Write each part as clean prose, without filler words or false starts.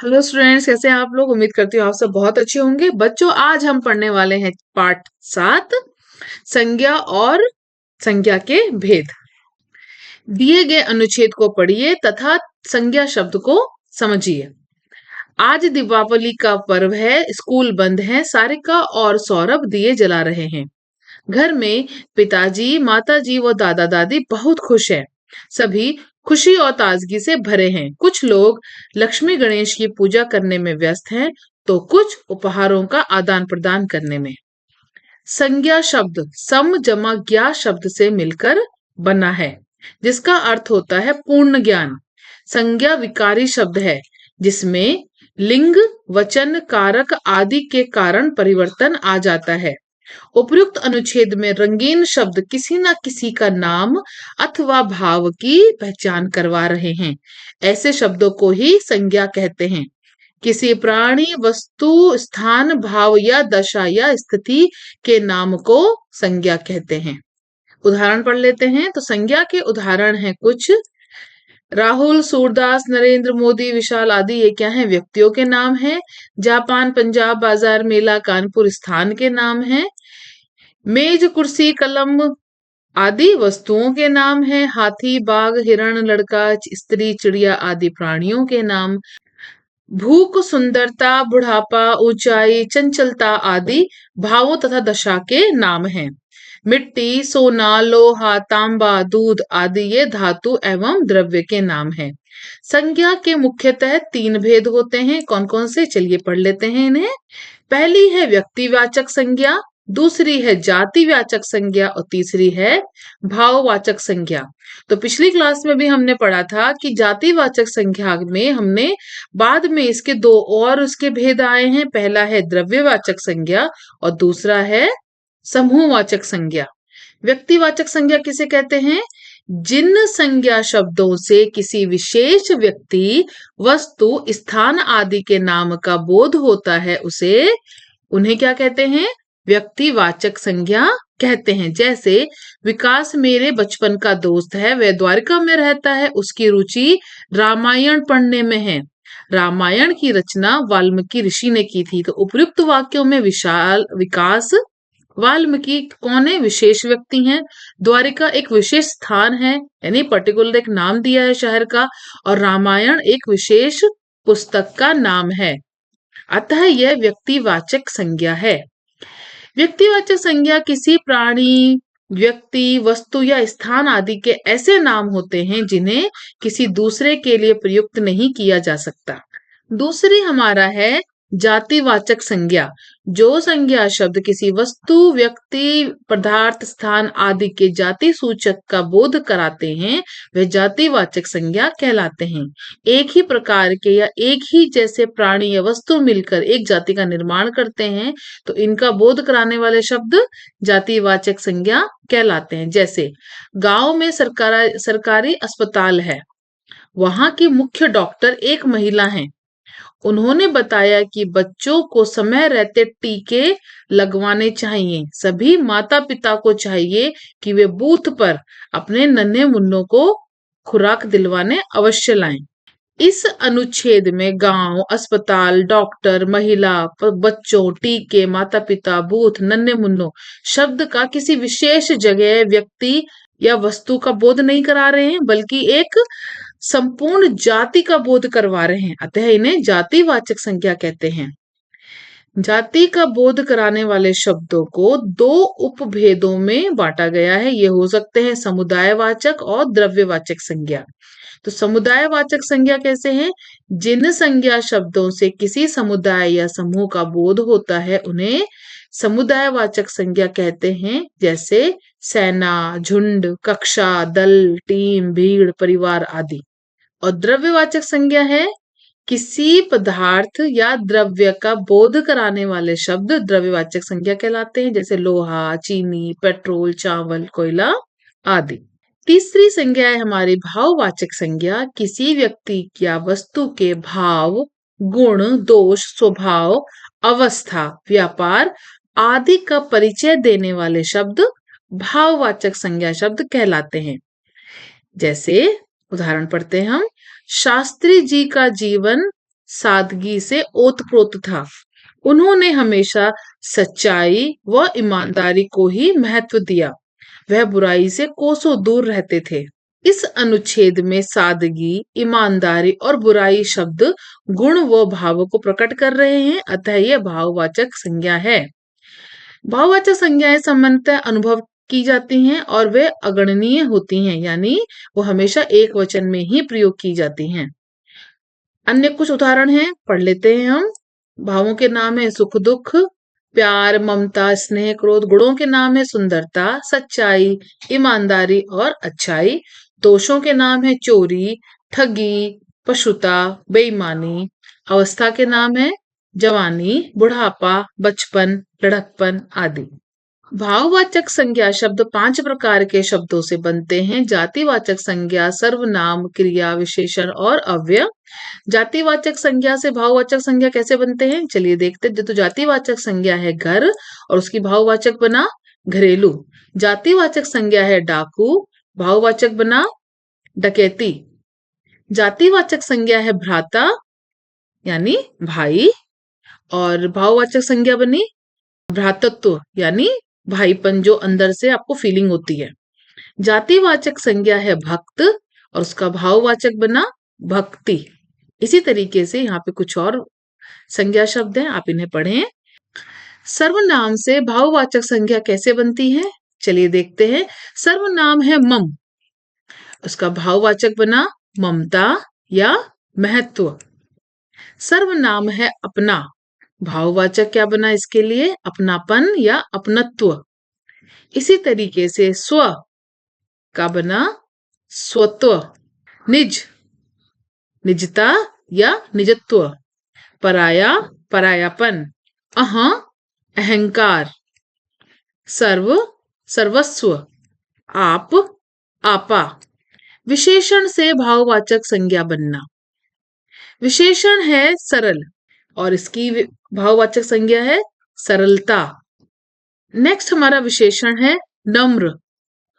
Hello students, कैसे हैं आप लोग। उम्मीद करती हूँ आप सब बहुत अच्छे होंगे। बच्चों, आज हम पढ़ने वाले हैं पाठ 7, संज्ञा और संज्ञा के भेद। दिए गए अनुच्छेद को पढ़िए तथा संज्ञा शब्द को समझिए। आज दीपावली का पर्व है, स्कूल बंद है। सारिका और सौरभ दिए जला रहे हैं। घर में पिताजी, माताजी व दादा दादी बहुत खुश हैं। सभी खुशी और ताजगी से भरे हैं। कुछ लोग लक्ष्मी गणेश की पूजा करने में व्यस्त हैं, तो कुछ उपहारों का आदान प्रदान करने में। संज्ञा शब्द सम जमा ज्ञा शब्द से मिलकर बना है, जिसका अर्थ होता है पूर्ण ज्ञान। संज्ञा विकारी शब्द है, जिसमें लिंग, वचन, कारक आदि के कारण परिवर्तन आ जाता है। उपर्युक्त अनुच्छेद में रंगीन शब्द किसी न किसी का नाम अथवा भाव की पहचान करवा रहे हैं। ऐसे शब्दों को ही संज्ञा कहते हैं। किसी प्राणी, वस्तु, स्थान, भाव या दशा या स्थिति के नाम को संज्ञा कहते हैं। उदाहरण पढ़ लेते हैं। तो संज्ञा के उदाहरण हैं कुछ। राहुल, सूरदास, नरेंद्र मोदी, विशाल आदि ये क्या है? व्यक्तियों के नाम हैं। जापान, पंजाब, बाजार, मेला, कानपुर स्थान के नाम हैं। मेज, कुर्सी, कलम आदि वस्तुओं के नाम हैं। हाथी, बाघ, हिरण, लड़का, स्त्री, चिड़िया आदि प्राणियों के नाम। भूख, सुंदरता, बुढ़ापा, ऊंचाई, चंचलता आदि भावों तथा दशा के नाम हैं। मिट्टी, सोना, लोहा, तांबा, दूध आदि ये धातु एवं द्रव्य के नाम हैं। संज्ञा के मुख्यतः 3 भेद होते हैं। कौन कौन से? चलिए पढ़ लेते हैं इन्हें। पहली है व्यक्तिवाचक संज्ञा, दूसरी है जातिवाचक संज्ञा और तीसरी है भाववाचक संज्ञा। तो पिछली क्लास में भी हमने पढ़ा था कि जातिवाचक संज्ञा में हमने बाद में इसके 2 और उसके भेद आए हैं। पहला है द्रव्यवाचक संज्ञा और दूसरा है समूहवाचक संज्ञा। व्यक्तिवाचक संज्ञा किसे कहते हैं? जिन संज्ञा शब्दों से किसी विशेष व्यक्ति, वस्तु, स्थान आदि के नाम का बोध होता है, उन्हें क्या कहते हैं? व्यक्तिवाचक संज्ञा कहते हैं। जैसे विकास मेरे बचपन का दोस्त है, वह द्वारिका में रहता है, उसकी रुचि रामायण पढ़ने में है। रामायण की रचना वाल्मीकि ऋषि ने की थी। तो उपयुक्त वाक्यों में विकास, वाल्मीकि कौन है? विशेष व्यक्ति हैं। द्वारिका एक विशेष स्थान है, यानी पर्टिकुलर एक नाम दिया है शहर का, और रामायण एक विशेष पुस्तक का नाम है। अतः यह व्यक्तिवाचक संज्ञा है। व्यक्तिवाचक संज्ञा किसी प्राणी, व्यक्ति, वस्तु या स्थान आदि के ऐसे नाम होते हैं जिन्हें किसी दूसरे के लिए प्रयुक्त नहीं किया जा सकता। दूसरी हमारा है जातिवाचक संज्ञा। जो संज्ञा शब्द किसी वस्तु, व्यक्ति, पदार्थ, स्थान आदि के जाति सूचक का बोध कराते हैं, वे जातिवाचक संज्ञा कहलाते हैं। एक ही प्रकार के या एक ही जैसे प्राणी या वस्तु मिलकर एक जाति का निर्माण करते हैं, तो इनका बोध कराने वाले शब्द जातिवाचक संज्ञा कहलाते हैं। जैसे गांव में सरकारी अस्पताल है, वहां की मुख्य डॉक्टर एक महिला हैं। उन्होंने बताया कि बच्चों को समय रहते टीके लगवाने चाहिए। सभी माता पिता को चाहिए कि वे बूथ पर अपने नन्हे मुन्नों को खुराक दिलवाने अवश्य लाएं। इस अनुच्छेद में गांव, अस्पताल, डॉक्टर, महिला, बच्चों, टीके, माता पिता, बूथ, नन्हे मुन्नों शब्द का किसी विशेष जगह, व्यक्ति या वस्तु का बोध नहीं करा रहे हैं, बल्कि एक संपूर्ण जाति का बोध करवा रहे हैं। अतः इन्हें जातिवाचक संज्ञा कहते हैं। जाति का बोध कराने वाले शब्दों को 2 उपभेदों में बांटा गया है। ये हो सकते हैं समुदायवाचक और द्रव्यवाचक संज्ञा। तो समुदायवाचक संज्ञा कैसे हैं? जिन संज्ञा शब्दों से किसी समुदाय या समूह का बोध होता है, उन्हें समुदायवाचक संज्ञा कहते हैं। जैसे सेना, झुंड, कक्षा, दल, टीम, भीड़, परिवार आदि। और द्रव्यवाचक संज्ञा है किसी पदार्थ या द्रव्य का बोध कराने वाले शब्द द्रव्यवाचक संज्ञा कहलाते हैं। जैसे लोहा, चीनी, पेट्रोल, चावल, कोयला आदि। तीसरी संज्ञा है हमारी भाववाचक संज्ञा। किसी व्यक्ति या वस्तु के भाव, गुण, दोष, स्वभाव, अवस्था, व्यापार आदि का परिचय देने वाले शब्द भाववाचक संज्ञा शब्द कहलाते हैं। जैसे उदाहरण पढ़ते हैं हम। शास्त्री जी का जीवन सादगी से ओतप्रोत था। उन्होंने हमेशा सच्चाई व ईमानदारी को ही महत्व दिया। वह बुराई से कोसों दूर रहते थे। इस अनुच्छेद में सादगी, ईमानदारी और बुराई शब्द गुण व भाव को प्रकट कर रहे हैं, अतः यह भाववाचक संज्ञा है। भाववाचक संज्ञाएं सामान्यतः अनुभव की जाती हैं और वे अगणनीय होती हैं, यानी वो हमेशा एक वचन में ही प्रयोग की जाती हैं। अन्य कुछ उदाहरण हैं, पढ़ लेते हैं हम। भावों के नाम है सुख दुख, प्यार, ममता, स्नेह, क्रोध। गुणों के नाम है सुंदरता, सच्चाई, ईमानदारी और अच्छाई। दोषों के नाम है चोरी, ठगी, पशुता, बेईमानी। अवस्था के नाम है जवानी, बुढ़ापा, बचपन, लड़कपन आदि। भाववाचक संज्ञा शब्द 5 प्रकार के शब्दों से बनते हैं। जातिवाचक संज्ञा सर्वनाम, क्रिया, विशेषण और अव्यय। जातिवाचक संज्ञा से भाववाचक संज्ञा कैसे बनते हैं, चलिए देखते हैं। तो जातिवाचक संज्ञा है घर और उसकी भाववाचक बना घरेलू। जातिवाचक संज्ञा है डाकू, भाववाचक बना डकैती। जातिवाचक संज्ञा है भ्राता यानी भाई और भाववाचक संज्ञा बनी भ्रातृत्व यानी भाईपन, जो अंदर से आपको फीलिंग होती है। जातिवाचक संज्ञा है भक्त और उसका भाववाचक बना भक्ति। इसी तरीके से यहाँ पे कुछ और संज्ञा शब्द हैं, आप इन्हें पढ़ें। सर्वनाम से भाववाचक संज्ञा कैसे बनती है, चलिए देखते हैं। सर्वनाम है मम, उसका भाववाचक बना ममता या महत्व। सर्वनाम है अपना, भाववाचक क्या बना इसके लिए, अपनापन या अपनत्व। इसी तरीके से स्व का बना स्वत्व। निज, निजता या निजत्व। पराया, परायापन। अह, अहंकार। सर्व, सर्वस्व। आप, आपा। विशेषण से भाववाचक संज्ञा बनना। विशेषण है सरल और इसकी भाववाचक संज्ञा है सरलता। नेक्स्ट हमारा विशेषण है नम्र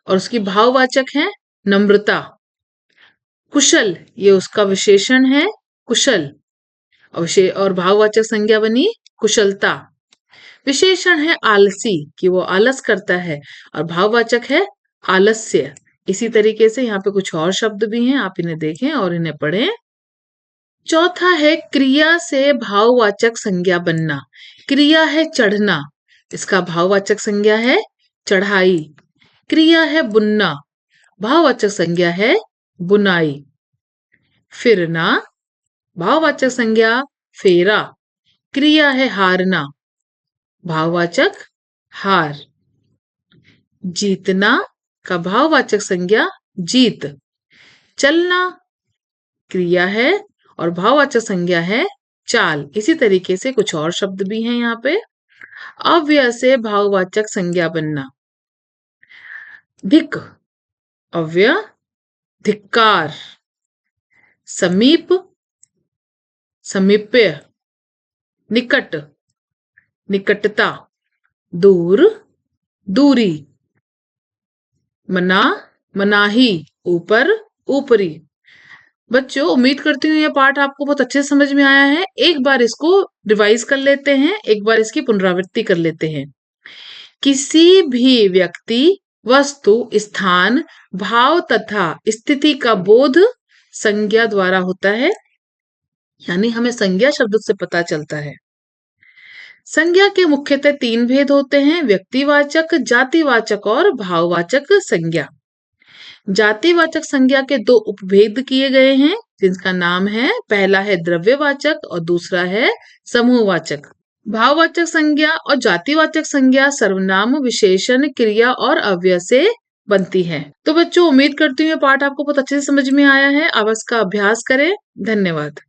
और उसकी भाववाचक है नम्रता। कुशल, ये उसका विशेषण है कुशल और भाववाचक संज्ञा बनी कुशलता। विशेषण है आलसी कि वो आलस करता है और भाववाचक है आलस्य। इसी तरीके से यहाँ पे कुछ और शब्द भी हैं, आप इन्हें देखें और इन्हें पढ़ें। चौथा है क्रिया से भाववाचक संज्ञा बनना। क्रिया है चढ़ना, इसका भाववाचक संज्ञा है चढ़ाई। क्रिया है बुनना, भाववाचक संज्ञा है बुनाई। फिरना, भाववाचक संज्ञा फेरा। क्रिया है हारना, भाववाचक हार। जीतना का भाववाचक संज्ञा जीत। चलना क्रिया है और भाववाचक संज्ञा है चाल। इसी तरीके से कुछ और शब्द भी हैं यहाँ पे। अव्यय से भाववाचक संज्ञा बनना। धिक, अव्यय धिक्कार। समीप, समीप्य। निकट, निकटता। दूर, दूरी। मना, मनाही, ऊपर, ऊपरी। बच्चों उम्मीद करती हूँ ये पाठ आपको बहुत अच्छे से समझ में आया है। एक बार इसको रिवाइज कर लेते हैं, एक बार इसकी पुनरावृत्ति कर लेते हैं। किसी भी व्यक्ति, वस्तु, स्थान, भाव तथा स्थिति का बोध संज्ञा द्वारा होता है, यानी हमें संज्ञा शब्द से पता चलता है। संज्ञा के मुख्यतः 3 भेद होते हैं, व्यक्तिवाचक, जातिवाचक और भाववाचक संज्ञा। जातिवाचक संज्ञा के 2 उपभेद किए गए हैं, जिनका नाम है, पहला है द्रव्यवाचक और दूसरा है समूहवाचक। भाववाचक संज्ञा और जातिवाचक संज्ञा सर्वनाम, विशेषण, क्रिया और अव्यय से बनती है। तो बच्चों उम्मीद करती हूँ ये पाठ आपको बहुत अच्छे से समझ में आया है। आप इसका अभ्यास करें। धन्यवाद।